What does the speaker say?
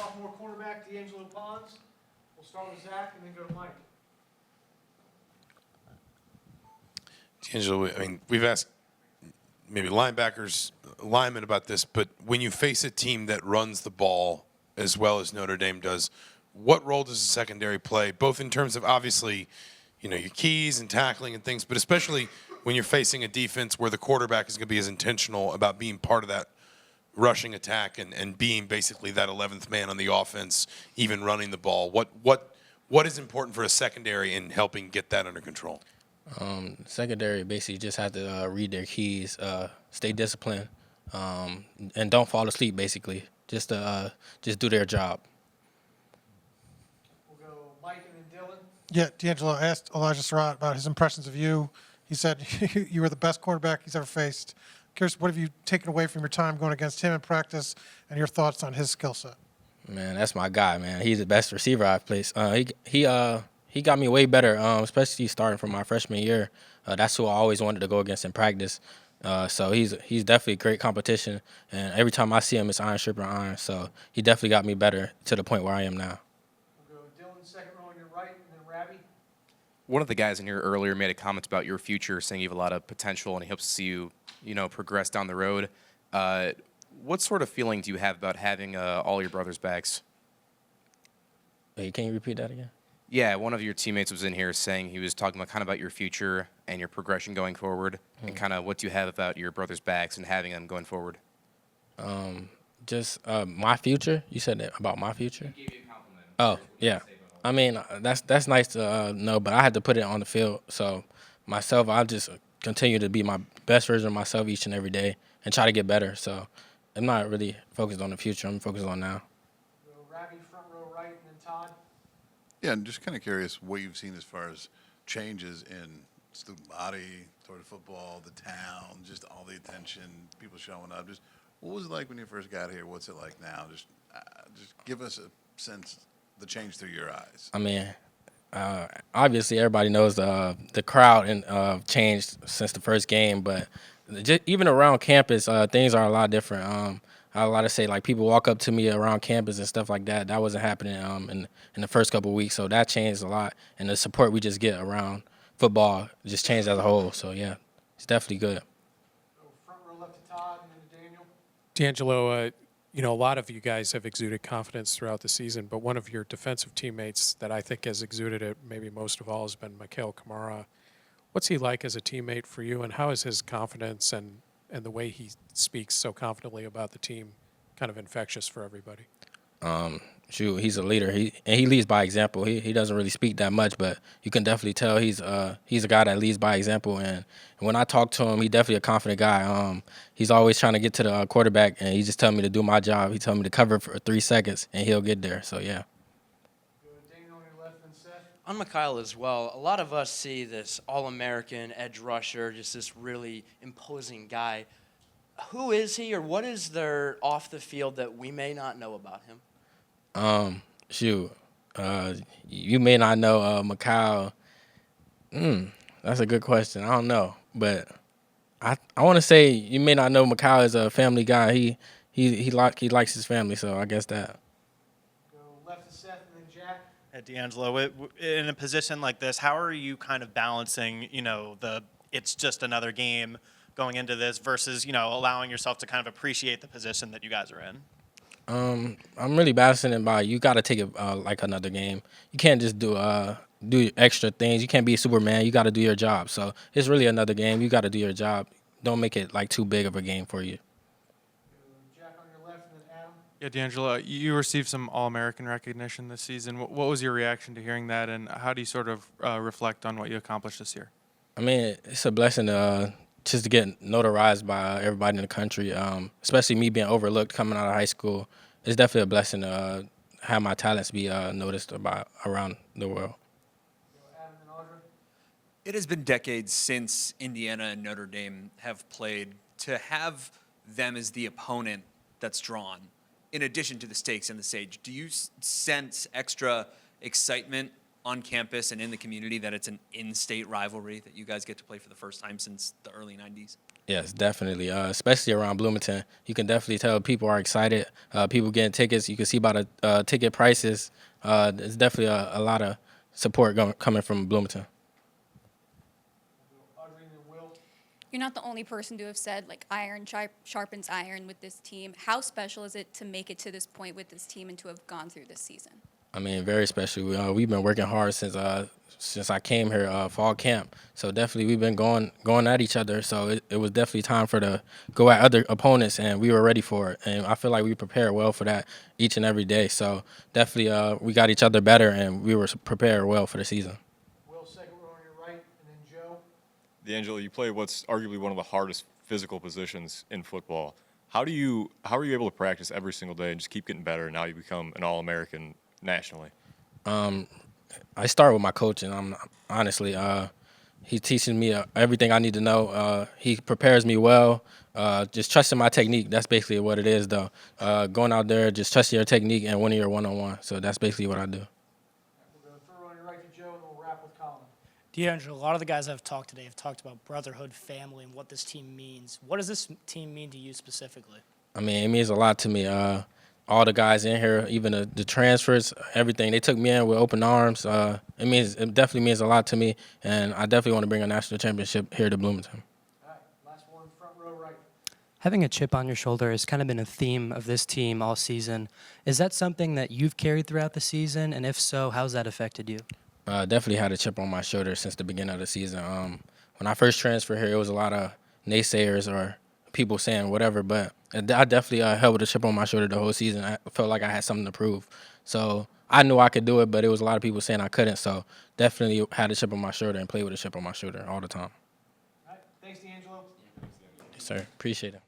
sophomore cornerback, D'Angelo Pons. We'll start with Zach and then go to Mike. D'Angelo, I mean, we've asked maybe linemen about this, but when you face a team that runs the ball as well as Notre Dame does, what role does the secondary play, both in terms of obviously, your keys and tackling and things, but especially when you're facing a defense where the quarterback is going to be as intentional about being part of that rushing attack and being basically that 11th man on the offense, even running the ball? What is important for a secondary in helping get that under control? Secondary basically just have to read their keys, stay disciplined, and don't fall asleep. Basically, just do their job. We'll go Mike and then Dylan. Yeah, D'Angelo asked Elijah Surratt about his impressions of you. He said you were the best quarterback he's ever faced. Curious, what have you taken away from your time going against him in practice, and your thoughts on his skill set? Man, that's my guy, man. He's the best receiver I've played. He got me way better, especially starting from my freshman year. That's who I always wanted to go against in practice. So he's definitely great competition, and every time I see him, it's iron stripping iron. So he definitely got me better to the point where I am now. We'll go Dylan, second row on your right, and then Ravi. One of the guys in here earlier made a comment about your future, saying you have a lot of potential and he hopes to see you, progress down the road. What sort of feeling do you have about having all your brothers' backs? Wait, can you repeat that again? Yeah, one of your teammates was in here saying he was talking about your future and your progression going forward, and kind of what do you have about your brothers' backs and having them going forward? Just my future. You said that about my future. He gave you a compliment. Oh yeah. I mean, that's nice to know, but I had to put it on the field. So myself, I just continue to be my best version of myself each and every day and try to get better. So I'm not really focused on the future. I'm focused on now. We'll go Ravi, front row right, and then Todd. Yeah, I'm just kind of curious what you've seen as far as changes in student body, toward football, the town, just all the attention, people showing up. Just what was it like when you first got here? What's it like now? Just give us a sense, the change through your eyes. I mean, obviously everybody knows the crowd and changed since the first game, but even around campus, things are a lot different. I got to say, like, people walk up to me around campus and stuff like that. That wasn't happening in the first couple of weeks, so that changed a lot. And the support we just get around football just changed as a whole. So yeah, it's definitely good. Go front row left to Todd, and then to Daniel. D'Angelo, a lot of you guys have exuded confidence throughout the season, but one of your defensive teammates that I think has exuded it maybe most of all has been Mikhail Kamara. What's he like as a teammate for you, and how is his confidence and the way he speaks so confidently about the team kind of infectious for everybody? He's a leader. He leads by example. He doesn't really speak that much, but you can definitely tell he's a guy that leads by example. And when I talk to him, he's definitely a confident guy. He's always trying to get to the quarterback, and he just tells me to do my job. He tells me to cover for 3 seconds, and he'll get there. So yeah. Go Daniel on your left, and Seth. On Mikhail as well, a lot of us see this All-American edge rusher, just this really imposing guy. Who is he, or what is there off the field that we may not know about him? You may not know Mikhail. That's a good question. I don't know, but I want to say you may not know Mikhail is a family guy. He likes his family, so I guess that. Go left to Seth, and then Jack. At D'Angelo, in a position like this, how are you kind of balancing, it's just another game going into this versus, allowing yourself to kind of appreciate the position that you guys are in? I'm really balancing it by you got to take it like another game. You can't just do extra things. You can't be Superman. You got to do your job. So it's really another game. You got to do your job. Don't make it like too big of a game for you. Jack on your left, and then Adam. Yeah, D'Angelo, you received some All-American recognition this season. What was your reaction to hearing that, and how do you sort of reflect on what you accomplished this year? I mean, it's a blessing just to get notarized by everybody in the country, especially me being overlooked coming out of high school. It's definitely a blessing to have my talents be noticed about around the world. Adam and Audrey. It has been decades since Indiana and Notre Dame have played. To have them as the opponent that's drawn, in addition to the stakes and the stage, do you sense extra excitement on campus and in the community that it's an in-state rivalry that you guys get to play for the first time since the early 90s? Yes, definitely. Especially around Bloomington, you can definitely tell people are excited. People getting tickets. You can see by the ticket prices. There's definitely a lot of support coming from Bloomington. Audrey and Will. You're not the only person to have said, like, iron sharpens iron with this team. How special is it to make it to this point with this team and to have gone through this season? I mean, very special. We've been working hard since I came here, fall camp. So definitely we've been going at each other. So it was definitely time to go at other opponents, and we were ready for it. And I feel like we prepared well for that each and every day. So definitely we got each other better, and we were prepared well for the season. Will, second row on your right, and then Joe. D'Angelo, you play what's arguably one of the hardest physical positions in football. How are you able to practice every single day and just keep getting better? Now you become an All-American nationally. I start with my coach, and I'm honestly, he teaches me everything I need to know. He prepares me well. Just trusting my technique. That's basically what it is, though. Going out there, just trusting your technique and winning your one-on-one. So that's basically what I do. We'll go third row on your right to Joe, and we'll wrap with Colin. D'Angelo, a lot of the guys I've talked today have talked about brotherhood, family, and what this team means. What does this team mean to you specifically? I mean, it means a lot to me. All the guys in here, even the transfers, everything, they took me in with open arms. It definitely means a lot to me, and I definitely want to bring a national championship here to Bloomington. All right, last one, front row right. Having a chip on your shoulder has kind of been a theme of this team all season. Is that something that you've carried throughout the season? And if so, how's that affected you? Definitely had a chip on my shoulder since the beginning of the season. When I first transferred here, it was a lot of naysayers or people saying whatever, but I definitely held with a chip on my shoulder the whole season. I felt like I had something to prove. So I knew I could do it, but it was a lot of people saying I couldn't. So definitely had a chip on my shoulder and played with a chip on my shoulder all the time. All right, thanks, D'Angelo. Yes, sir. Appreciate it.